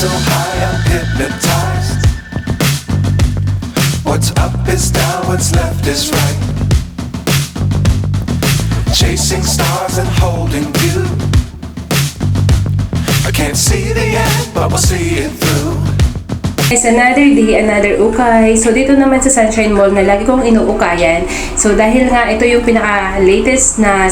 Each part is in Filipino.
so high, I'm hypnotized. What's up is down, what's left is right. Chasing stars and holding you. I can't see the end, but we'll see it through. It's another day, another ukay. So, dito naman sa Sunshine Mall na lagi kong inuukayan. So, dahil nga ito yung pinaka-latest na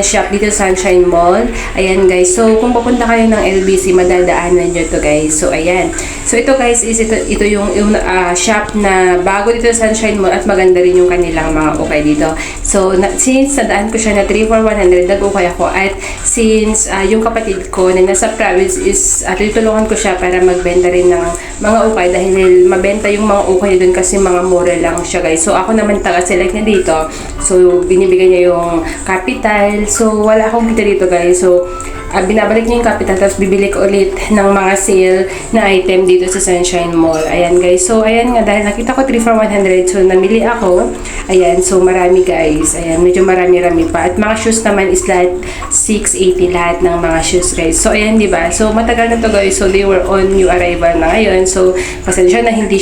shop dito sa Sunshine Mall. Ayan guys. So, kung papunta kayo ng LBC, madadaanan nyo to guys. So, ayan. So, ito guys is ito yung shop na bago dito sa Sunshine Mall at maganda rin yung kanilang mga ukay dito. So, since nadaan ko siya na 3 for 100, nag-ukay ako. At since yung kapatid ko na nasa province is tutulungan ko siya para magbenta rin ng mga ukay dahil mabenta yung mga ukay doon kasi mga mura lang siya guys. So ako naman taga-select niya dito. So binibigyan niya yung capital. So wala akong kita dito guys. So binabalik niya yung capital tapos bibili ko ulit ng mga sale na item dito sa Sunshine Mall. Ayan guys. So ayan nga dahil nakita ko 3 for 100 so namili ako. Ayan. So marami guys. Ayan. Medyo marami-rami pa. At mga shoes naman is lahat 680 lahat ng mga shoes guys. So ayan diba? So matagal na to guys. So they were on new arrival na ngayon. So pasensya na hindi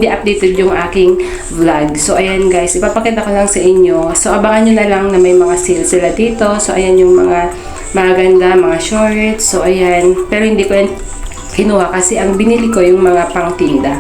updated yung aking vlog. So ayan guys. Ipapakita ko lang sa inyo. So abangan nyo na lang na may mga sale sila dito. So ayan yung mga maganda, mga shorts. So, ayan. Pero hindi ko yan kinuha kasi ang binili ko yung mga pangtinda.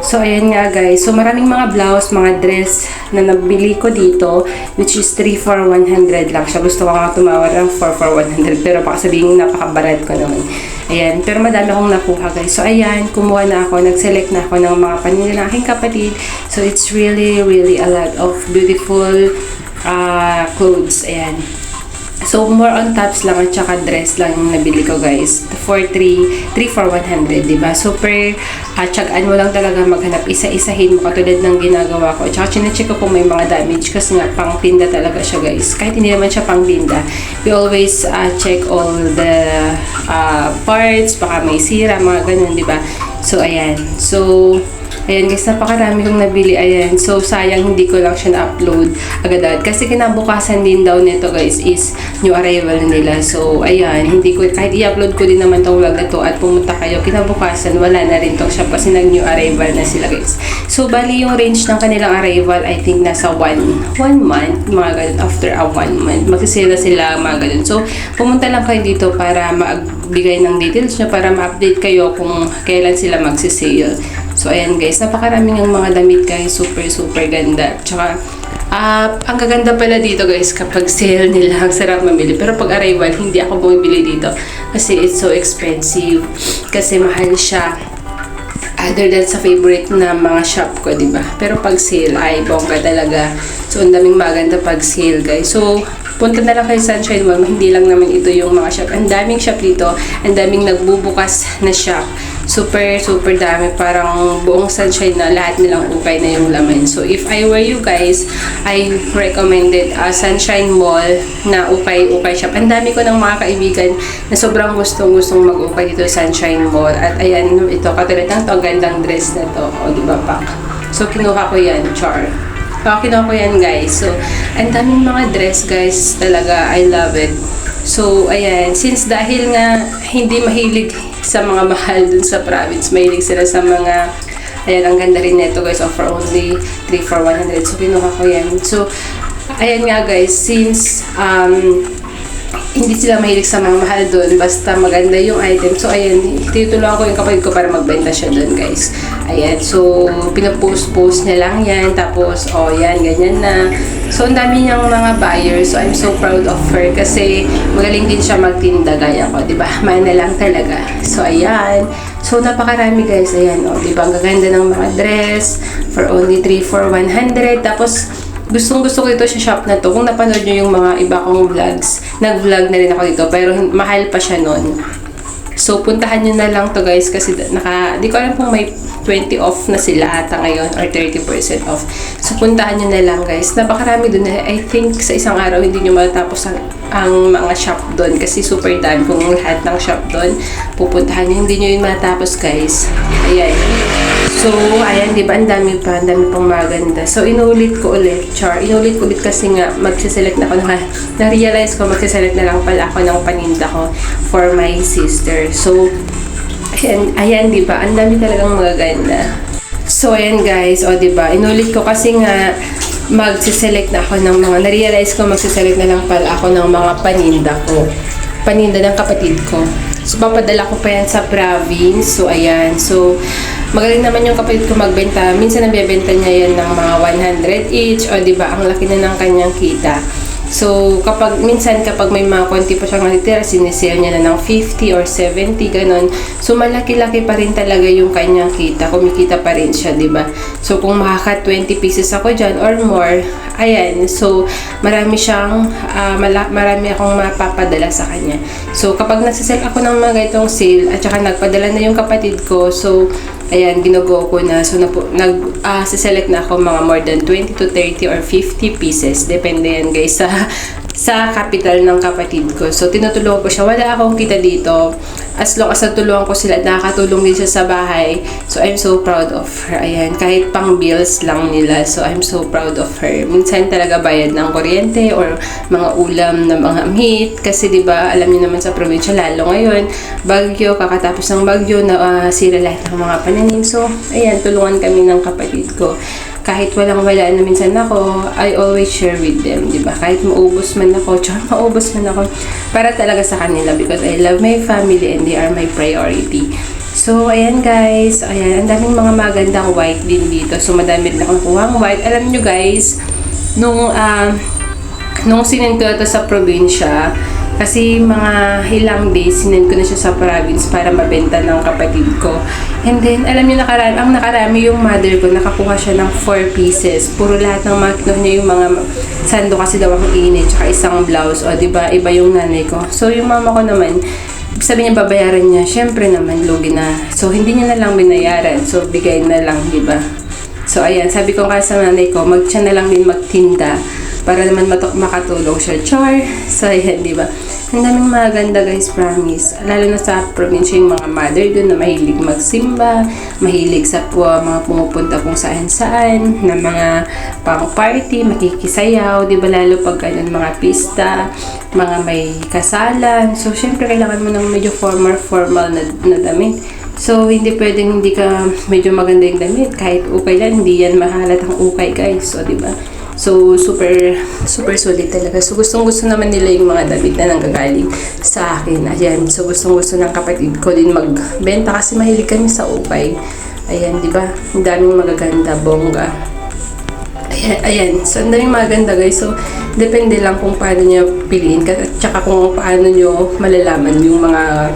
So, ayan nga guys. So, maraming mga blouse, mga dress na nabili ko dito which is 3 for 100 lang siya. Gusto ko nga tumawad ng 4 for 100 pero baka sabihin napakabarat ko naman. Ayan. Pero madami akong nakuha guys. So, ayan. Kumuha na ako. Nag-select na ako ng mga panila ng aking kapatid. So, it's really, really a lot of beautiful clothes. Ayan. So, more on tops lang at saka dress lang yung nabili ko guys. For 3 for 100, diba? Super, tsagaan mo lang talaga maghanap. Isa-isahin mo katulad ng ginagawa ko. At saka chinecheck ko kung may mga damage kasi nga pang tinda talaga siya guys. Kahit hindi naman siya pang tinda. We always check all the parts. Baka may sira, mga ganun, diba? So, ayan. So, ayan guys, napakarami kong nabili. Ayan. So, sayang hindi ko lang siya na-upload agad-agad. Kasi kinabukasan din daw nito guys is new arrival nila. So, ayan. Hindi ko, kahit i-upload ko din naman tong vlog na to at pumunta kayo, kinabukasan wala na rin tong shop kasi nag-new arrival na sila guys. So, bali yung range ng kanilang arrival, I think nasa 1 month, mga ganun. After a 1 month, magsisila sila, mga ganun. So, pumunta lang kayo dito para magbigay ng details nyo, para ma-update kayo kung kailan sila magsisale. So, ayan guys, napakaraming ang mga damit guys, super ganda. Tsaka, ang gaganda pala dito guys kapag sale nila, ang sarap mamili. Pero pag arrival, hindi ako bumibili dito kasi it's so expensive. Kasi mahal siya. Other than sa favorite na mga shop ko, diba? Pero pag sale, ay bongga talaga. So, ang daming maganda pag sale guys. So, punta na lang kayo sa Sunshine Mall. Hindi lang naman ito yung mga shop. Ang daming shop dito. Ang daming nagbubukas na shop. Super dami. Parang buong Sunshine na lahat nilang ukay na yung laman. So, if I were you guys, I recommended Sunshine Mall na ukay shop. Ang dami ko ng mga kaibigan na sobrang gustong mag-ukay dito sa Sunshine Mall. At ayan, ito, katulad ng to, gandang dress na to. O, diba pak? So, kinuha ko yan, char. So, kinuha ko yan guys. So, ang daming mga dress guys. Talaga, I love it. So, ayan. Since dahil nga hindi mahilig sa mga mahal dun sa province, mahilig sila sa mga, ayan, ang ganda rin neto guys. Offer only 3 for 100. So, kinuha ko yan. So, ayan nga guys. Since, hindi sila mahilig sa mga mahal doon, basta maganda yung item. So, ayan, tinutulungan ko yung kapatid ko para magbenta siya doon, guys. Ayan, so, pinapost niya lang yan. Tapos, oh, yan, ganyan na. So, ang dami niyang mga buyers. So, I'm so proud of her kasi magaling din siya magtinda gaya ko, diba? Mana lang talaga. So, ayan. So, napakarami, guys. Ayan, oh, diba? Ang gaganda ng mga dress for only 3 for 100. Tapos, gustong-gusto ko ito sa shop na to. Kung napanood nyo yung mga iba kong vlogs, nag-vlog na rin ako dito, pero mahal pa siya nun. So, puntahan nyo na lang to guys, kasi di ko alam kung may 20 off na sila ata ngayon or 30% off. So puntahan nyo na lang guys. Napakarami dun na. I think sa isang araw hindi nyo matapos ang mga shop doon kasi super dami kung lahat ng shop doon pupuntahan nyo. Hindi nyo yun matapos guys. Ayan. So, ayan, di ba? Ang dami pang maganda. So, inulit ko ulit, Inulit ko ulit kasi nga, magsiselect na ako. Na-realize ko, magsiselect na lang pala ako ng paninda ko for my sister. So, ayan, di ba? Ang dami talagang magaganda. So, ayan guys, o di ba? Inulit ko kasi nga, magsiselect na ako ng mga, na-realize ko, magsiselect na lang pala ako ng mga paninda ko. Paninda ng kapatid ko. So, papadala ko pa yan sa province. So, ayan. So, magaling naman yung kapatid ko magbenta. Minsan nabebenta niya yan ng mga 100 each. O, diba? Ang laki na ng kanyang kita. So, minsan kapag may mga konti pa siyang natitira, sinisale niya na ng 50 or 70, ganon. So, malaki-laki pa rin talaga yung kanyang kita. Kumikita pa rin siya, diba? So, kung makaka 20 pieces ako dyan or more, ayan. So, marami akong mapapadala sa kanya. So, kapag nagsisell ako ng mga itong sale, at saka nagpadala na yung kapatid ko, so, ayan, ginugo ko na. So, select na ako mga more than 20 to 30 or 50 pieces. Depende yan, guys, sa capital ng kapatid ko. So, tinutulungan ko siya. Wala akong kita dito. As long as natulungan ko sila, nakakatulong din siya sa bahay. So, I'm so proud of her. Ayan, kahit pang bills lang nila. So, I'm so proud of her. Minsan talaga bayad ng kuryente or mga ulam na mga meat. Kasi, di ba alam niyo naman sa probinsya, lalo ngayon, bagyo, kakatapos ng bagyo, na sira lahat ng mga pananim. So, ayan, tulungan kami ng kapatid ko. Kahit walang-wala na minsan ako, I always share with them, di ba? Kahit maubos man ako, para talaga sa kanila because I love my family and they are my priority. So, ayan guys, ayan, ang daming mga magandang white din dito. So, madami rin akong nakuha ang white. Alam nyo guys, nung sinend ko ito sa probinsya, kasi mga ilang days, sinend ko na siya sa province para mabenta ng kapatid ko. And then, alam niyo, ang nakarami yung mother ko, nakakuha siya ng 4 pieces. Puro lahat ng mga kinuha niya yung mga sando kasi daw ang init, tsaka isang blouse. O, diba, iba yung nanay ko. So, yung mama ko naman, sabi niya babayaran niya. Syempre naman, lugi na. So, hindi niya na lang binayaran. So, bigay na lang, diba? So, ayan, sabi ko nga sa nanay ko, siya na lang din magtinda para naman makatulong siya. Char! So, ayan, diba? Ang daming maganda guys, promise. Lalo na sa probinsya yung mga mother doon na mahilig magsimba, mahilig sa mga pumupunta kung saan-saan, na mga pang-party, makikisayaw, diba? Lalo pag ganun, mga pista, mga may kasalan. So, syempre, kailangan mo ng medyo formal na damit. So, hindi pwedeng hindi ka medyo maganda yung damit. Kahit ukay lang, hindi yan mahalat ang ukay guys. So, diba? So, super solid talaga. So, gustong-gusto naman nila yung mga damit na nanggagaling sa akin. Ayan. So, gustong-gusto ng kapatid ko din magbenta kasi mahilig kami sa ukay. Ayan, di ba? Ang daming magaganda, bongga. Ayan. So, ang daming maganda guys. So, depende lang kung paano nyo piliin. At saka kung paano nyo malalaman yung mga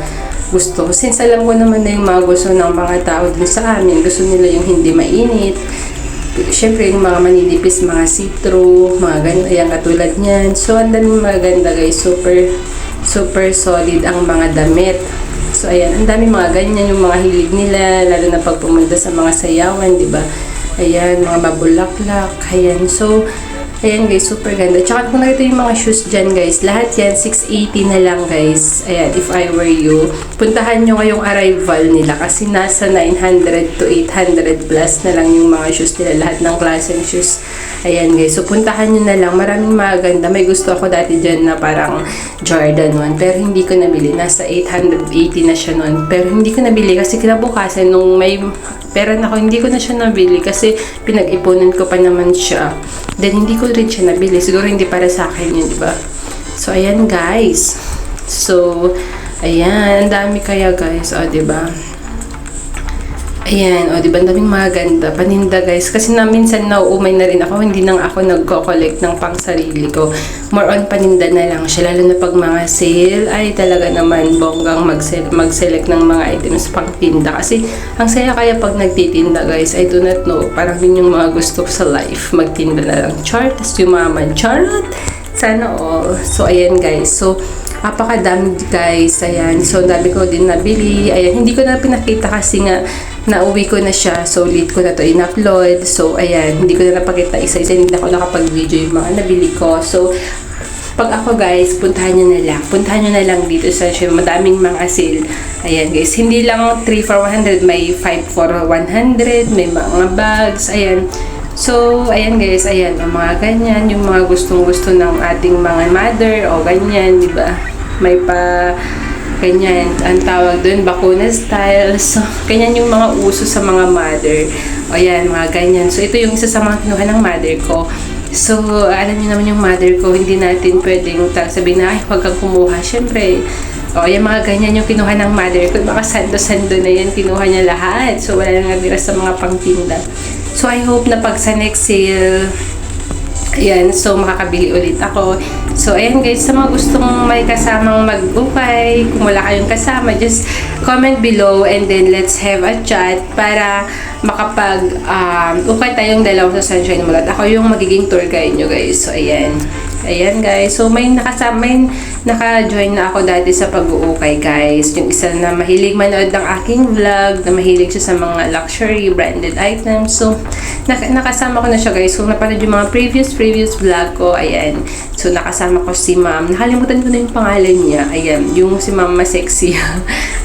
gusto. Since alam ko naman na yung mga gusto ng mga tao din sa amin. Gusto nila yung hindi mainit. Siyempre, yung mga maninipis, mga citro, mga ganyan, ayan, katulad niyan. So, ang daming maganda guys. Super solid ang mga damit. So, ayan, ang daming mga ganyan, yung mga hilig nila, lalo na pag pumunta sa mga sayawan, di ba? Ayan, mga mabulaklak, ayan. So, ayan guys, super ganda. Tsaka kung nakita yung mga shoes dyan guys, lahat yan, 680 na lang guys. Ayan, if I were you, puntahan nyo ngayong arrival nila kasi nasa 900 to 800 plus na lang yung mga shoes nila, lahat ng klaseng shoes. Ayan guys, so puntahan nyo na lang. Maraming maganda. May gusto ako dati dyan na parang Jordan 1, pero hindi ko nabili. Nasa 880 na siya nun. Pero hindi ko nabili kasi kinabukasan nung may pera na ako, hindi ko na siya nabili kasi pinag-ipunan ko pa naman siya. Then, hindi ko rin siya nabili. Siguro hindi para sa akin yun, di ba? So, ayan guys. So, ayan. Ang dami kaya guys. O, di ba? Ayan. O, di ba? Ang daming maganda. Paninda guys. Kasi minsan nauumay na rin ako. Hindi nang ako nagko-collect ng pang sarili ko. More on paninda na lang siya. Lalo na pag mga sale, ay talaga naman bonggang mag-select ng mga items pang tinda. Kasi, ang saya kaya pag nagtitinda guys, I do not know. Parang yun yung mga gusto sa life. Magtinda na lang. Char. Tapos yumaman. Charot. Sana all. So, ayan guys. So, Napakadami guys, ayan. So, dami ko din nabili. Ayan, hindi ko na pinakita kasi nga nauwi ko na siya. So, late ko na to in-upload. So, ayan, hindi ko na napakita isa-isa. Hindi ako nakapag-video yung mga nabili ko. So, pag ako guys, puntahan nyo na lang. Puntahan nyo na lang dito sa Sunshine. Madaming mga sale. Ayan guys, hindi lang 3 for 100. May 5 for 100. May mga bags. Ayan. So, ayan guys, ayan, ang mga ganyan, yung mga gustong-gusto ng ating mga mother, o ganyan, di ba? May pa, ganyan, ang tawag doon, bakuna style. So, ganyan yung mga uso sa mga mother. O ayan, mga ganyan. So, ito yung isa sa mga kinuha ng mother ko. So, alam niyo naman yung mother ko, hindi natin pwedeng sabihin na, ay, huwag kang kumuha. Siyempre, o, yung mga ganyan yung kinuha ng mother ko. Baka sando-sando na yan, kinuha niya lahat. So, wala nang natira sa mga pangtinda. So, I hope na pag sa next sale, ayan, so makakabili ulit ako. So, ayan guys, sa mga gustong may kasamang mag-ukay, kung wala kayong kasama, just comment below and then let's have a chat para makapag-ukay tayong dalawa sa Sunshine Mall. At ako yung magiging tour guide nyo guys. So, ayan. Ayan guys, so may naka-join na ako dati sa pag-uukay guys. Yung isa na mahilig manood ng aking vlog, na mahilig siya sa mga luxury branded items. So, nakasama ko na siya guys. So, napanood yung mga previous vlog ko. Ayan. So, nakasama ko si ma'am. Nakalimutan ko na yung pangalan niya. Ayan. Yung si mama sexy.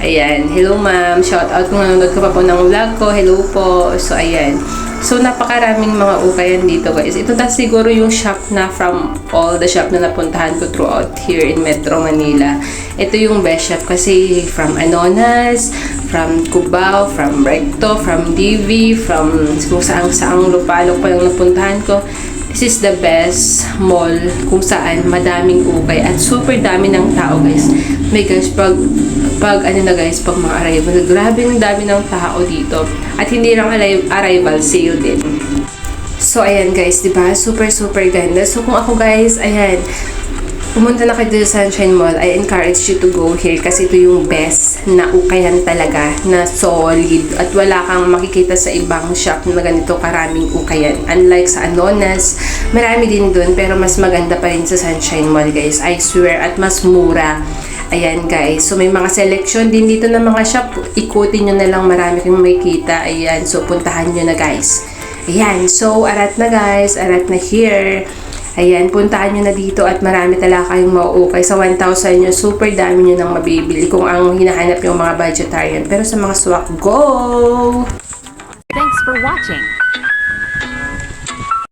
Ayan. Hello ma'am. Shout out kung nanonood ka pa po ng vlog ko. Hello po. So, ayan. So, napakaraming mga ukayan dito guys. Ito na siguro yung shop na from all the shop na napuntahan ko throughout here in Metro Manila. Ito yung best shop kasi from Anonas, from Cubao, from Recto, from DV, from kung saang lupalok pa lang napuntahan ko. This is the best mall kung saan madaming ukay at super dami ng tao guys. May guys, pag ano na guys, pag mga arrival, grabe ang dami ng tao dito. At hindi lang arrival, sale din. So, ayan guys, diba? Super ganda. So, kung ako guys, ayan, pumunta na kayo sa Sunshine Mall, I encourage you to go here kasi ito yung best na ukayan talaga, na solid. At wala kang makikita sa ibang shop na ganito karaming ukayan. Unlike sa Anonas, marami din dun, pero mas maganda pa rin sa Sunshine Mall guys. I swear, at mas mura. Ayan guys, so may mga selection din dito ng mga shop. Ikutin nyo na lang, marami kayong makikita. Ayan, so puntahan nyo na guys. Ayan, so arat na guys, arat na here. Ayan, puntahan nyo na dito at marami talaga kayong mauukay. Sa 1,000 nyo, super dami nyo nang mabibili kung ang hinahanap yung mga budgetarian. Pero sa mga swak, go! Thanks for watching.